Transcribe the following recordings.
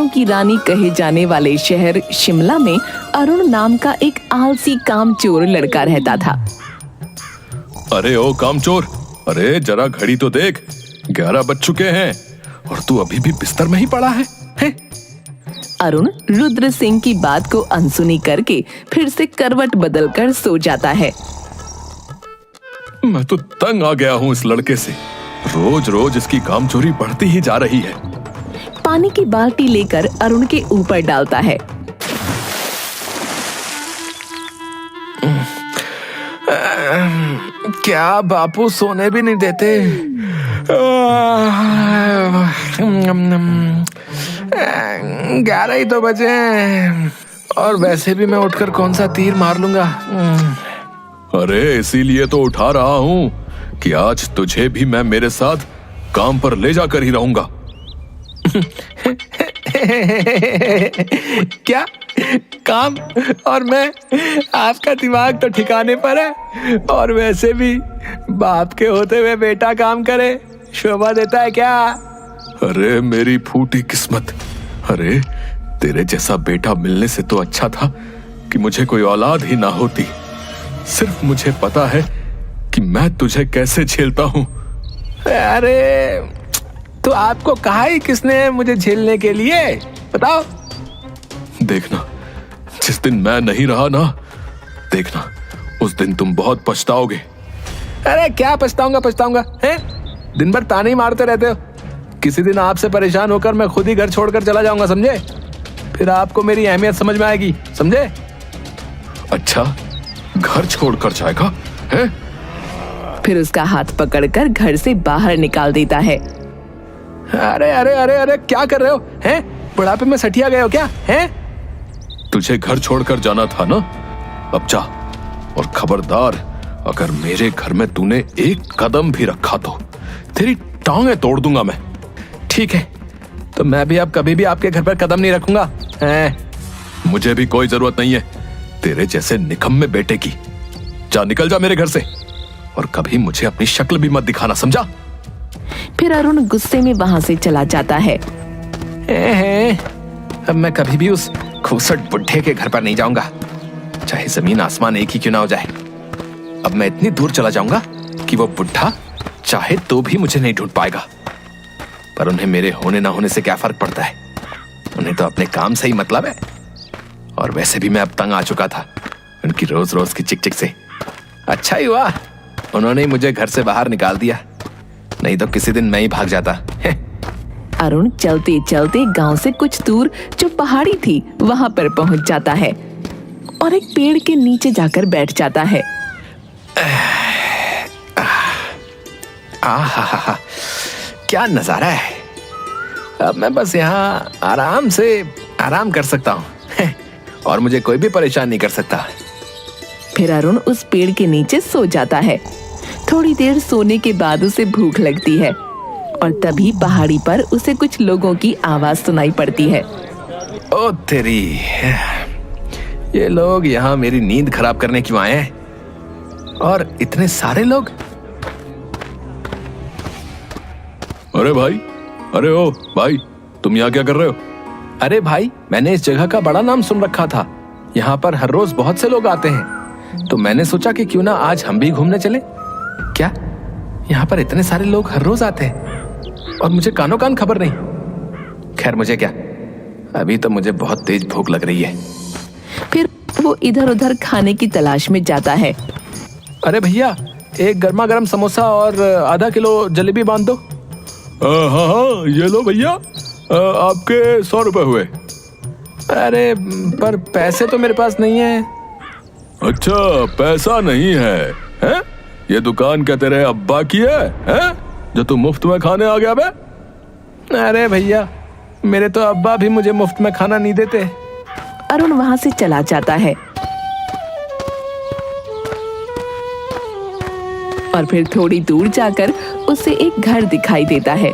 की रानी कहे जाने वाले शहर शिमला में अरुण नाम का एक आलसी कामचोर लड़का रहता था। अरे ओ कामचोर, अरे जरा घड़ी तो देख, 11 बज चुके हैं और तू अभी भी बिस्तर में ही पड़ा है? अरुण रुद्र सिंह की बात को अनसुनी करके फिर से करवट बदलकर सो जाता है। मैं तो तंग आ गया हूँ इस लड़के से, रोज रोज इसकी कामचोरी बढ़ती ही जा रही है। पानी की बाल्टी लेकर अरुण के ऊपर डालता है। क्या बापू सोने भी नहीं देते? 11 ही तो बजे हैं और वैसे भी मैं उठकर कौन सा तीर मार लूंगा। अरे इसीलिए तो उठा रहा हूँ कि आज तुझे भी मैं मेरे साथ काम पर ले जाकर ही रहूंगा। क्या काम? और मैं? आपका दिमाग तो ठिकाने पर है। और वैसे भी बाप के होते हुए बेटा काम करे शोभा देता है क्या? अरे मेरी फूटी किस्मत, अरे तेरे जैसा बेटा मिलने से तो अच्छा था कि मुझे कोई औलाद ही ना होती। सिर्फ मुझे पता है कि मैं तुझे कैसे झेलता हूँ। अरे तो आपको कहा ही किसने मुझे झेलने के लिए? बताओ। देखना, जिस दिन मैं नहीं रहा ना, देखना उस दिन तुम बहुत पछताओगे। अरे क्या पछताऊंगा हैं? दिन भर ताने ही मारते रहते हो। किसी दिन आपसे परेशान होकर मैं खुद ही घर छोड़कर चला जाऊंगा, समझे? फिर आपको मेरी अहमियत समझ में आएगी, समझे? अच्छा, घर छोड़कर जाएगा है? फिर उसका हाथ पकड़कर घर से बाहर निकाल देता है। अरे अरे अरे अरे क्या कर रहे हो? हैं? बुढ़ापे में सठिया गए हो क्या? हैं? तुझे घर छोड़कर जाना था ना, अब जा। और खबरदार, अगर मेरे घर में तूने एक कदम भी रखा तो तेरी टांगें तोड़ दूंगा मैं। ठीक है, तो मैं भी अब कभी भी आपके घर पर कदम नहीं रखूंगा। मुझे भी कोई जरूरत नहीं है तेरे जैसे निकम्मे बेटे की। जा, निकल जा मेरे घर से, और कभी मुझे अपनी शक्ल भी मत दिखाना, समझा? फिर अरुण गुस्से में वहां से चला जाता है। अब मैं कभी भी उस खूबसूरत बुढ़े के घर पर नहीं जाऊंगा, चाहे जमीन आसमान एक ही क्यों ना हो जाए। अब मैं इतनी दूर चला जाऊंगा कि वो बुढ़ा चाहे तो भी मुझे नहीं ढूंढ पाएगा। पर उन्हें मेरे होने ना होने से क्या फर्क पड़ता है? उन्हें तो अपने काम से ही मतलब है। और वैसे भी मैं अब तंग आ चुका था उनकी रोज रोज की चिक चिक से। अच्छा ही हुआ उन्होंने मुझे घर से बाहर निकाल दिया, नहीं तो किसी दिन मैं ही भाग जाता। अरुण चलते चलते गांव से कुछ दूर जो पहाड़ी थी वहां पर पहुंच जाता है और एक पेड़ के नीचे जाकर बैठ जाता है। आहा, क्या नजारा है। अब मैं बस यहाँ आराम कर सकता हूँ और मुझे कोई भी परेशान नहीं कर सकता। फिर अरुण उस पेड़ के नीचे सो जाता है। थोड़ी देर सोने के बाद उसे भूख लगती है और तभी पहाड़ी पर उसे कुछ लोगों की आवाज सुनाई पड़ती है। ओ तेरी, ये लोग यहाँ मेरी नींद खराब करने क्यों आए हैं? और इतने सारे लोग। अरे भाई, अरे ओ भाई, तुम यहाँ क्या कर रहे हो? अरे भाई, मैंने इस जगह का बड़ा नाम सुन रखा था। यहाँ पर हर रोज बहुत से लोग आते हैं, तो मैंने सोचा कि क्यों ना आज हम भी घूमने चले। क्या यहाँ पर इतने सारे लोग हर रोज आते हैं और मुझे कानों कान खबर नहीं? खैर मुझे क्या, अभी तो मुझे बहुत तेज भूख लग रही है। फिर वो इधर उधर खाने की तलाश में जाता है। अरे भैया, एक गर्मा गर्म समोसा और आधा किलो जलेबी बांध दो। हाँ, ये लो भैया, आपके 100 रुपए हुए। अरे पर पैसे तो मेरे पास नहीं है। अच्छा, पैसा नहीं है, हैं? ये दुकान क्या तेरे अब्बा की है, हैं? जो तू मुफ्त में खाने आ गया बे? अरे भैया, मेरे तो अब्बा भी मुझे मुफ्त में खाना नहीं देते। अरुण वहां से चला जाता है और फिर थोड़ी दूर जाकर उसे एक घर दिखाई देता है।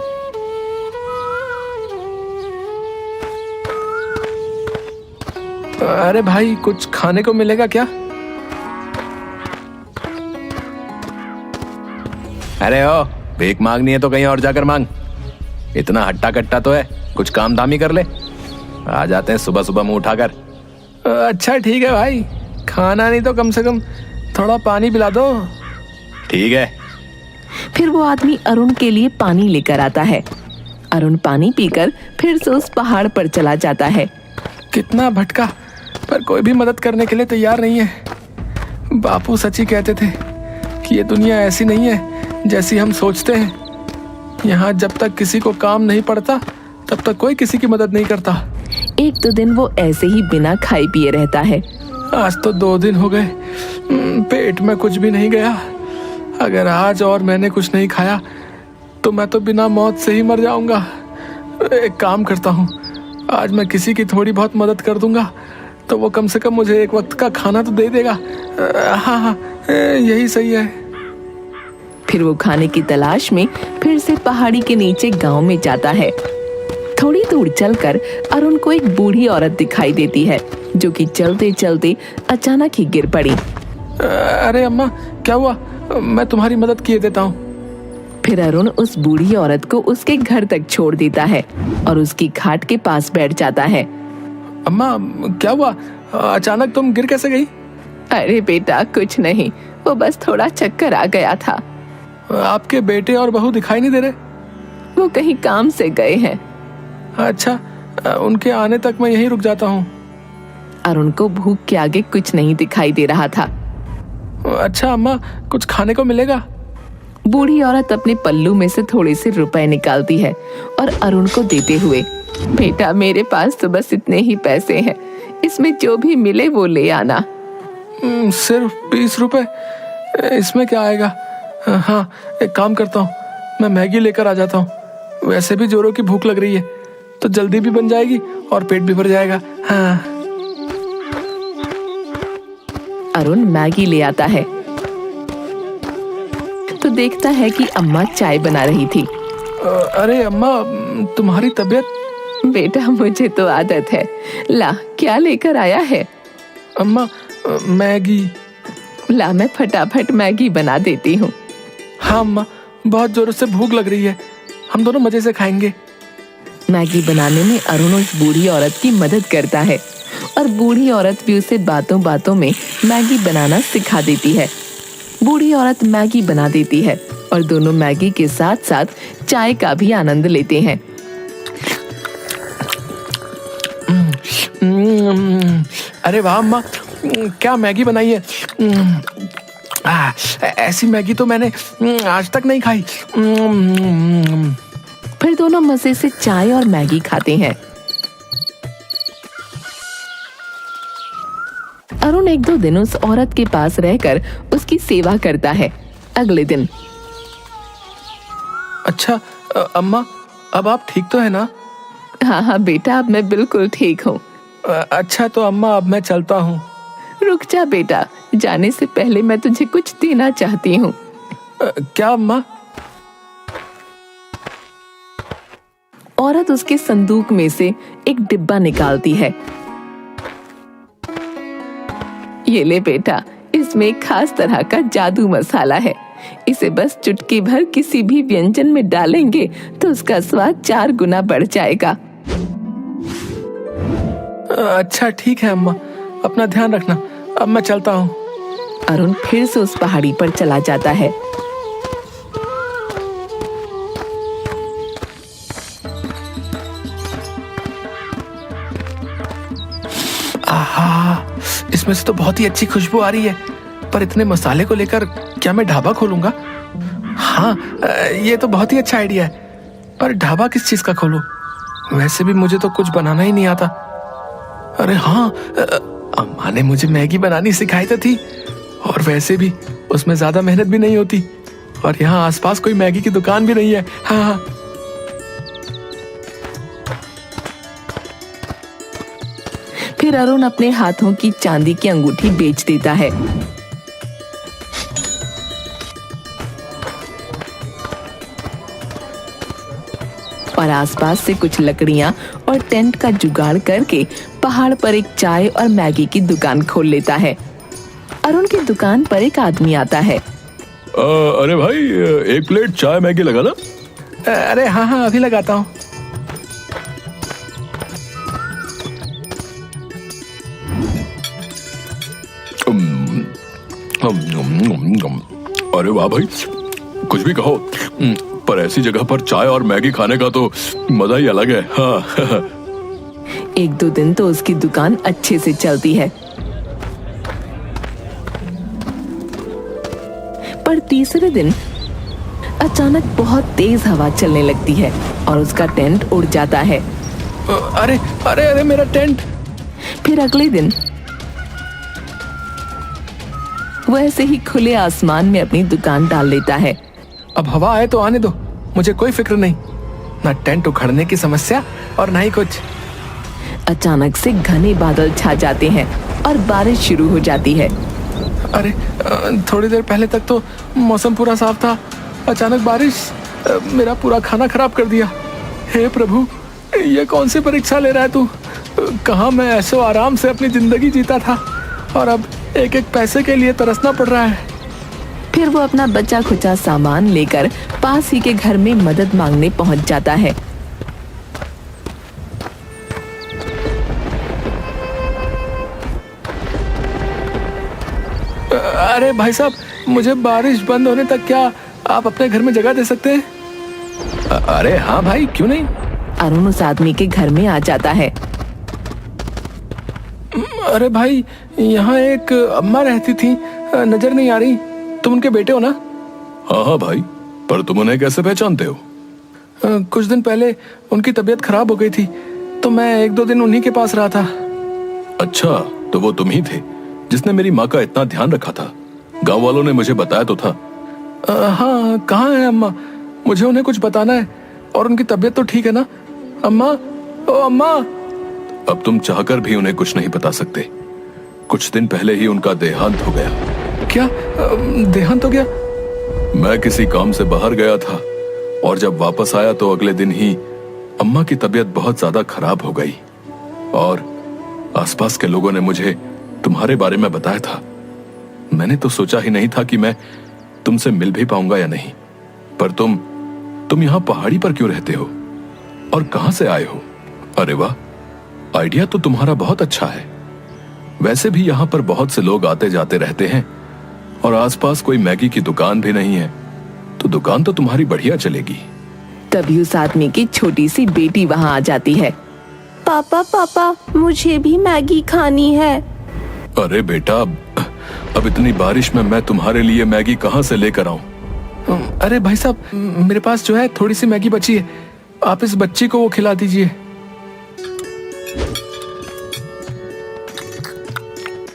अरे भाई, कुछ खाने को मिलेगा क्या? अरे ओ, भीख मांगनी है तो कहीं और जाकर मांग। इतना हट्टा कट्टा तो है, कुछ काम धाम ही कर ले। आ जाते हैं सुबह सुबह मुंह उठाकर। अच्छा ठीक है भाई, खाना नहीं तो कम से कम थोड़ा पानी पिला दो। ठीक है। फिर वो आदमी अरुण के लिए पानी लेकर आता है। अरुण पानी पीकर फिर से उस पहाड़ पर चला जाता है। कितना भटका, पर कोई भी मदद करने के लिए तैयार नहीं है। बापू सच्ची कहते थे कि ये दुनिया ऐसी नहीं है जैसी हम सोचते हैं। यहाँ जब तक किसी को काम नहीं पड़ता तब तक कोई किसी की मदद नहीं करता। एक दो दिन वो ऐसे ही बिना खाए पिए रहता है। आज तो 2 दिन हो गए, पेट में कुछ भी नहीं गया। अगर आज और मैंने कुछ नहीं खाया तो मैं तो बिना मौत से ही मर जाऊंगा। एक काम करता हूँ, आज मैं किसी की थोड़ी बहुत मदद कर दूंगा तो वो कम से कम मुझे एक वक्त का खाना तो दे देगा। हाँ, यही सही है। फिर वो खाने की तलाश में फिर से पहाड़ी के नीचे गांव में जाता है। थोड़ी दूर चलकर अरुण को एक बूढ़ी औरत दिखाई देती है जो कि चलते चलते अचानक ही गिर पड़ी। अरे अम्मा, क्या हुआ? मैं तुम्हारी मदद किए देता हूँ। फिर अरुण उस बूढ़ी औरत को उसके घर तक छोड़ देता है और उसकी खाट के पास बैठ जाता है। अम्मा, क्या हुआ? अचानक तुम गिर कैसे गई? अरे बेटा कुछ नहीं, वो बस थोड़ा चक्कर आ गया था। आपके बेटे और बहू दिखाई नहीं दे रहे? वो कहीं काम से गए हैं। अच्छा, उनके आने तक मैं यहीं रुक जाता हूँ। अरुण को भूख के आगे कुछ नहीं दिखाई दे रहा था। अच्छा अम्मा, कुछ खाने को मिलेगा? बूढ़ी औरत अपने पल्लू में से थोड़े से रुपए निकालती है और अरुण को देते हुए, बेटा मेरे पास तो बस इतने ही पैसे हैं, इसमें जो भी मिले वो ले आना। सिर्फ 20 रुपए? इसमें क्या आएगा? हाँ, एक काम करता हूँ, मैं मैगी लेकर आ जाता हूँ। वैसे भी जोरों की भूख लग रही है तो जल्दी भी बन जाएगी और पेट भी भर जाएगा। हाँ। अरुण मैगी ले आता है तो देखता है कि अम्मा चाय बना रही थी। अरे अम्मा, तुम्हारी तबीयत? बेटा मुझे तो आदत है। ला, क्या लेकर आया है? अम्मा, मैगी। ला, मैं फटाफट मैगी बना देती हूँ। हाँ अम्मा, बहुत जोरों से भूख लग रही है, हम दोनों मजे से खाएंगे। मैगी बनाने में अरुण उस बूढ़ी औरत की मदद करता है और बूढ़ी औरत भी उसे बातों बातों में मैगी बनाना सिखा देती है। बूढ़ी औरत मैगी बना देती है और दोनों मैगी के साथ साथ चाय का भी आनंद लेते हैं। अरे वाह अम्मा, क्या मैगी बनाई है। ऐसी मैगी तो मैंने आज तक नहीं खाई। फिर दोनों मजे से चाय और मैगी खाते हैं। अरुण 1-2 दिन उस औरत के पास रहकर उसकी सेवा करता है। अगले दिन, अच्छा अम्मा, अब आप ठीक तो है ना? हाँ बेटा, अब मैं बिल्कुल ठीक हूँ। अच्छा तो अम्मा, अब मैं चलता हूँ। रुक जा बेटा, जाने से पहले मैं तुझे कुछ देना चाहती हूँ। क्या अम्मा? औरत उसके संदूक में से एक डिब्बा निकालती है। ये ले बेटा, इसमें एक खास तरह का जादू मसाला है। इसे बस चुटकी भर किसी भी व्यंजन में डालेंगे तो उसका स्वाद 4 गुना बढ़ जाएगा। अच्छा ठीक है अम्मा, अपना ध्यान रखना, अब मैं चलता हूँ। अरुण फिर से उस पहाड़ी पर चला जाता है। आहा, इसमें से तो बहुत ही अच्छी खुशबू आ रही है, पर इतने मसाले को लेकर क्या मैं ढाबा खोलूंगा? हाँ, ये तो बहुत ही अच्छा आइडिया है, पर ढाबा किस चीज का खोलूं? वैसे भी मुझे तो कुछ बनाना ही नहीं आता। अरे हाँ, अम्मा ने मुझे मैगी बनानी सिखाई तो थी, और वैसे भी उसमें ज्यादा मेहनत भी नहीं होती, और यहाँ आसपास कोई मैगी की दुकान भी नहीं है। हाँ। फिर अरुण अपने हाथों की चांदी की अंगूठी बेच देता है। और आसपास से कुछ लकड़ियां और टेंट का जुगाड़ करके पहाड़ पर एक चाय और मैगी की दुकान खोल लेता है। अरुण की दुकान पर एक आदमी आता है। अरे भाई, 1 प्लेट चाय मैगी लगा ना? अरे हाँ हाँ, अभी लगाता हूँ। अरे वाह भाई, कुछ भी कहो, पर ऐसी जगह पर चाय और मैगी खाने का तो मजा ही अलग है। हाँ। एक दो दिन तो उसकी दुकान अच्छे से चलती है, पर तीसरे दिन अचानक बहुत तेज हवा चलने लगती है और उसका टेंट उड़ जाता है। अरे अरे अरे मेरा टेंट! फिर अगले दिन वो ऐसे ही खुले आसमान में अपनी दुकान डाल लेता है। अब हवा आए तो आने दो, मुझे कोई फिक्र नहीं, ना टेंट उखड़ने की समस्या और ना ही कुछ। अचानक से घने बादल छा जाते हैं और बारिश शुरू हो जाती है। अरे थोड़ी देर पहले तक तो मौसम पूरा साफ था, अचानक बारिश मेरा पूरा खाना खराब कर दिया। हे प्रभु, ये कौन सी परीक्षा ले रहा है तू? कहाँ मैं ऐशो आराम से अपनी जिंदगी जीता था और अब एक एक पैसे के लिए तरसना पड़ रहा है। फिर वो अपना बचा खुचा सामान लेकर पास ही के घर में मदद मांगने पहुंच जाता है। अरे भाई साहब, मुझे बारिश बंद होने तक क्या आप अपने घर में जगह दे सकते हैं? अरे हाँ भाई, क्यों नहीं। अरुण उस आदमी के घर में आ जाता है। अरे भाई, यहाँ एक अम्मा रहती थी, नजर नहीं आ रही, तुम उनके बेटे हो ना? हाँ हाँ भाई, पर तुम उन्हें कैसे पहचानते हो? कुछ दिन पहले उनकी तबीयत खराब हो गई थी, तो मैं एक दो दिन उन्हीं के पास रहा था। अच्छा, तो वो तुम ही थे जिसने मेरी माँ का इतना ध्यान रखा था। गांव वालों ने मुझे बताया तो था। हाँ, कहाँ है अम्मा? मुझे उन्हें कुछ बताना है। और उनकी तबीयत तो ठीक है ना? अम्मा, ओ अम्मा। अब तुम चाहकर भी उन्हें कुछ नहीं बता सकते। कुछ दिन पहले ही उनका देहांत हो गया। क्या देहांत हो गया? मैं किसी काम से बाहर गया था और जब वापस आया तो अगले दिन ही अम्मा की तबीयत बहुत ज्यादा खराब हो गई और आसपास के लोगों ने मुझे तुम्हारे बारे में बताया था। मैंने तो सोचा ही नहीं था कि मैं तुमसे मिल भी पाऊंगा या नहीं, पर तुम यहाँ पहाड़ी पर क्यों रहते हो और कहां से आए हो? अरे वाह, आइडिया तो तुम्हारा बहुत अच्छा है। वैसे भी यहाँ पर बहुत से लोग आते जाते रहते हैं और आसपास कोई मैगी की दुकान भी नहीं है, तो दुकान तो तुम्हारी बढ़िया चलेगी। तभी उस आदमी की छोटी सी बेटी वहाँ आ जाती है। पापा पापा, मुझे भी मैगी खानी है। अरे बेटा, अब इतनी बारिश में मैं तुम्हारे लिए मैगी कहाँ से लेकर आऊं? अरे भाई साहब, मेरे पास जो है थोड़ी सी मैगी बची है, आप इस बच्ची को वो खिला दीजिए।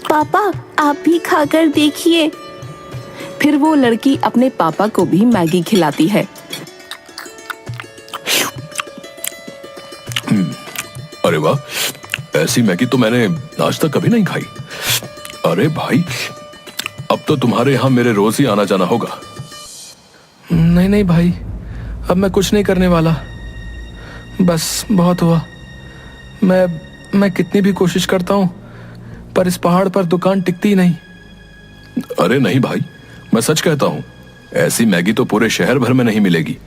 पापा, आप भी खाकर देखिए। फिर वो लड़की अपने पापा को भी मैगी खिलाती है। अरे वाह, ऐसी मैगी तो मैंने आज तक कभी नहीं खाई। अरे भाई, अब तो तुम्हारे यहाँ मेरे रोज ही आना जाना होगा। नहीं नहीं भाई, अब मैं कुछ नहीं करने वाला, बस बहुत हुआ। मैं कितनी भी कोशिश करता हूँ, पर इस पहाड़ पर दुकान टिकती ही नहीं। अरे नहीं भाई, मैं सच कहता हूँ, ऐसी मैगी तो पूरे शहर भर में नहीं मिलेगी।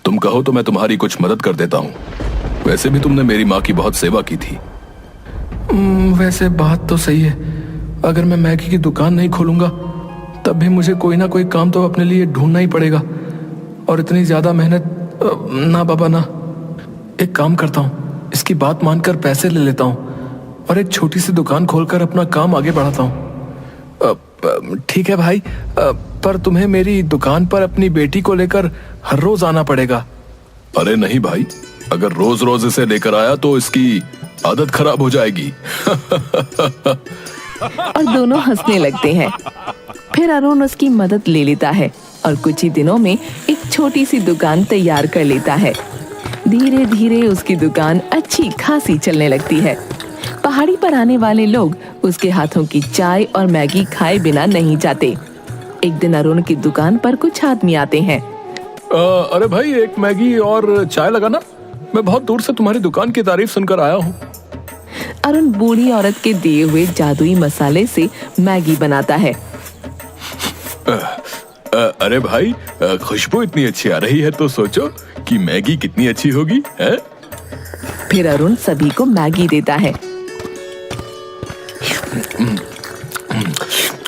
तुम कहो तो मैं तुम्हारी कुछ मदद कर देता हूँ। वैसे भी तुमने मेरी माँ की बहुत सेवा की थी। वैसे बात तो सही है, अगर मैं मैगी की दुकान नहीं खोलूंगा तब भी मुझे कोई ना कोई काम तो अपने लिए ढूंढना ही पड़ेगा, और इतनी ज्यादा मेहनत ना बाबा ना। एक काम करता हूँ, इसकी बात मानकर पैसे ले लेता हूँ और एक छोटी सी दुकान खोलकर अपना काम आगे बढ़ाता हूँ। ठीक है भाई, पर तुम्हें मेरी दुकान पर अपनी बेटी को लेकर हर रोज आना पड़ेगा। अरे नहीं भाई, अगर रोज रोज इसे लेकर आया तो इसकी आदत खराब हो जाएगी। और दोनों हंसने लगते हैं। फिर अरुण उसकी मदद ले लेता है और कुछ ही दिनों में एक छोटी सी दुकान तैयार कर लेता है। धीरे धीरे उसकी दुकान अच्छी खासी चलने लगती है। पहाड़ी पर आने वाले लोग उसके हाथों की चाय और मैगी खाए बिना नहीं जाते। एक दिन अरुण की दुकान पर कुछ आदमी आते हैं। अरे भाई, एक मैगी और चाय लगाना। मैं बहुत दूर से तुम्हारी दुकान की तारीफ सुनकर आया हूँ। अरुण बूढ़ी औरत के दिए हुए जादुई मसाले से मैगी बनाता है। अरे भाई, खुशबू इतनी अच्छी आ रही है तो सोचो कि मैगी कितनी अच्छी होगी, है? फिर अरुण सभी को मैगी देता है।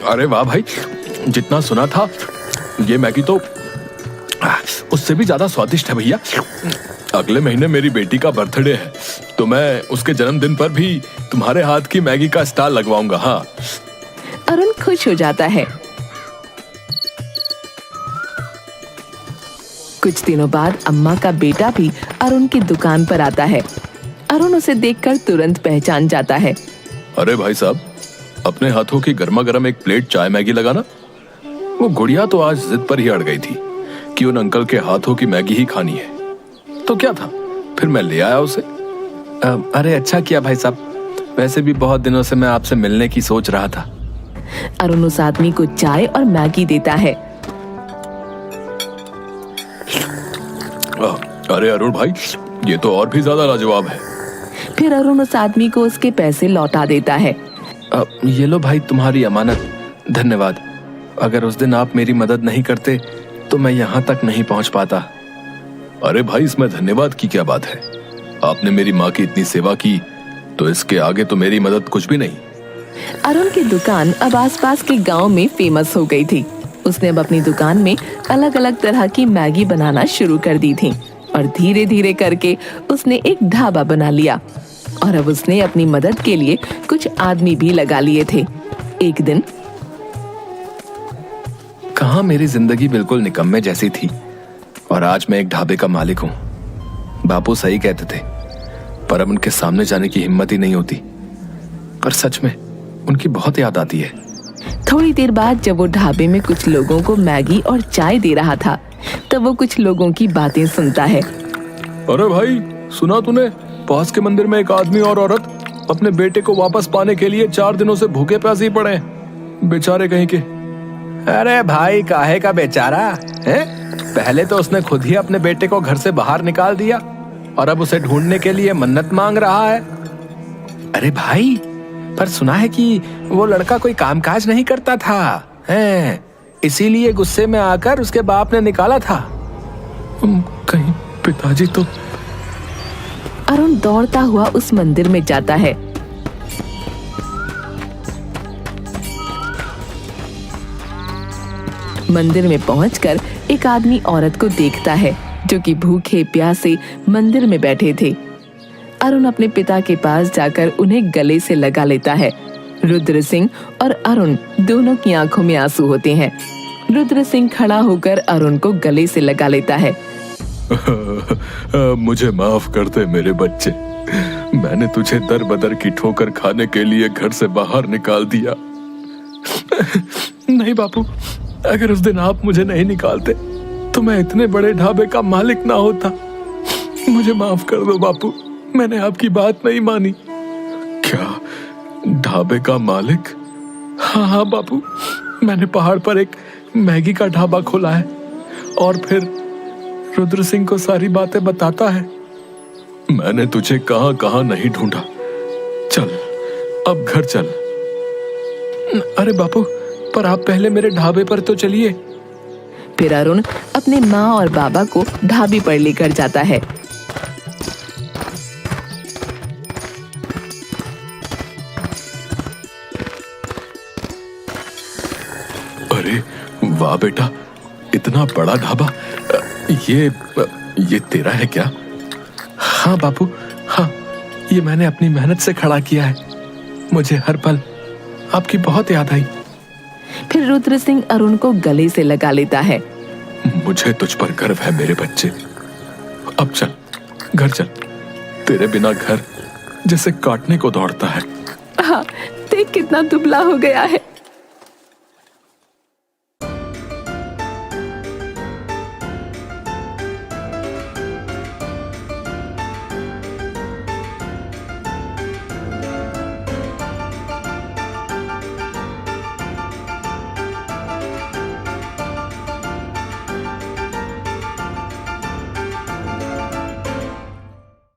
अरे वाह भाई, जितना सुना था ये मैगी तो उससे भी ज्यादा स्वादिष्ट है भैया। अगले महीने मेरी बेटी का बर्थडे है, तो मैं उसके जन्मदिन पर भी तुम्हारे हाथ की मैगी का स्टॉल लगवाऊंगा। हाँ। अरुण खुश हो जाता है। कुछ दिनों बाद अम्मा का बेटा भी अरुण की दुकान पर आता है। अरुण उसे देखकर तुरंत पहचान जाता है। अरे भाई साहब, अपने हाथों की गर्मा गर्म एक प्लेट चाय मैगी लगाना। वो गुड़िया तो आज जिद पर ही अड़ गई थी कि उन अंकल के हाथों की मैगी ही खानी है, तो क्या था, फिर मैं ले आया उसे। अरे अच्छा किया भाई साहब, वैसे भी बहुत दिनों से मैं आपसे मिलने की सोच रहा था। अरुण उस आदमी को चाय और मैगी देता है। अरे अरुण भाई, ये तो और भी ज्यादा लाजवाब है। फिर अरुण उस आदमी को उसके पैसे लौटा देता है। ये लो भाई तुम्हारी अमानत, धन्यवाद। अगर उस दिन आप मेरी मदद नहीं करते तो मैं यहाँ तक नहीं पहुँच पाता। अरे भाई, इसमें धन्यवाद की क्या बात है? आपने मेरी माँ की इतनी सेवा की, तो इसके आगे तो मेरी मदद कुछ भी नहीं। अरुण की दुकान अब आसपास के गांव में फेमस हो गई थी। उसने अब अपनी दुकान में अलग अलग तरह की मैगी बनाना शुरू कर दी थी और धीरे धीरे करके उसने एक ढाबा बना लिया। और अब उसने अपनी मदद के लिए कुछ आदमी भी लगा लिए थे। एक दिन कहाँ मेरी जिंदगी बिल्कुल निकम्मे जैसी थी और आज मैं एक ढाबे का मालिक हूँ। बापू सही कहते थे, पर अब उनके सामने जाने की हिम्मत ही नहीं होती। पर सच में उनकी बहुत याद आती है। थोड़ी देर बाद जब वो ढाबे में कुछ लोगों को मैगी और चाय दे रहा था, तब वो कुछ लोगों की बातें सुनता है। अरे भाई, सुना तूने? पास के मंदिर में एक आदमी और औरत अपने बेटे को वापस पाने के लिए 4 दिनों से भूखे प्यासे ही पड़े हैं, बेचारे कहीं के। अरे भाई, काहे का बेचारा है? पहले तो उसने खुद ही अपने बेटे को घर से बाहर निकाल दिया और अब उसे ढूंढने के लिए मन्नत मांग रहा है। अरे भाई, पर सुना है कि वो लड़का कोई कामकाज नहीं करता था, हैं? इसीलिए गुस्से में आकर उसके बाप ने निकाला था। कहीं पिताजी तो। अरुण दौड़ता हुआ उस मंदिर में जाता है। मंदिर में पहुंचकर एक आदमी औरत को देखता है जो कि भूखे प्यासे मंदिर में बैठे थे। अरुण अपने पिता के पास जाकर उन्हें गले से लगा लेता है। रुद्र सिंह और अरुण दोनों की आंखों में आंसू होते हैं। रुद्र सिंह खड़ा होकर अरुण को गले से लगा लेता है। मुझे माफ कर दे मेरे बच्चे, मैंने तुझे दर बदर की ठोकर खाने के लिए घर से बाहर निकाल दिया। नहीं बापू, अगर उस दिन आप मुझे नहीं निकालते तो मैं इतने बड़े ढाबे का मालिक ना होता। मुझे माफ कर दो बापू, मैंने आपकी बात नहीं मानी। क्या ढाबे का मालिक? हाँ बापू, मैंने पहाड़ पर एक मैगी का ढाबा खोला है। और फिर रुद्र सिंह को सारी बातें बताता है। मैंने तुझे कहां कहां नहीं ढूंढा। चल अब घर चल। अरे बापू, पर आप पहले मेरे ढाबे पर तो चलिए। फिर अरुण अपने माँ और बाबा को ढाबे पर लेकर जाता है। अरे वाह बेटा, इतना बड़ा ढाबा, ये तेरा है क्या? हाँ बापू, हाँ, ये मैंने अपनी मेहनत से खड़ा किया है। मुझे हर पल आपकी बहुत याद आई। फिर रुद्र सिंह अरुण को गले से लगा लेता है। मुझे तुझ पर गर्व है मेरे बच्चे। अब चल, घर चल। तेरे बिना घर जैसे काटने को दौड़ता है। हाँ, देख कितना दुबला हो गया है।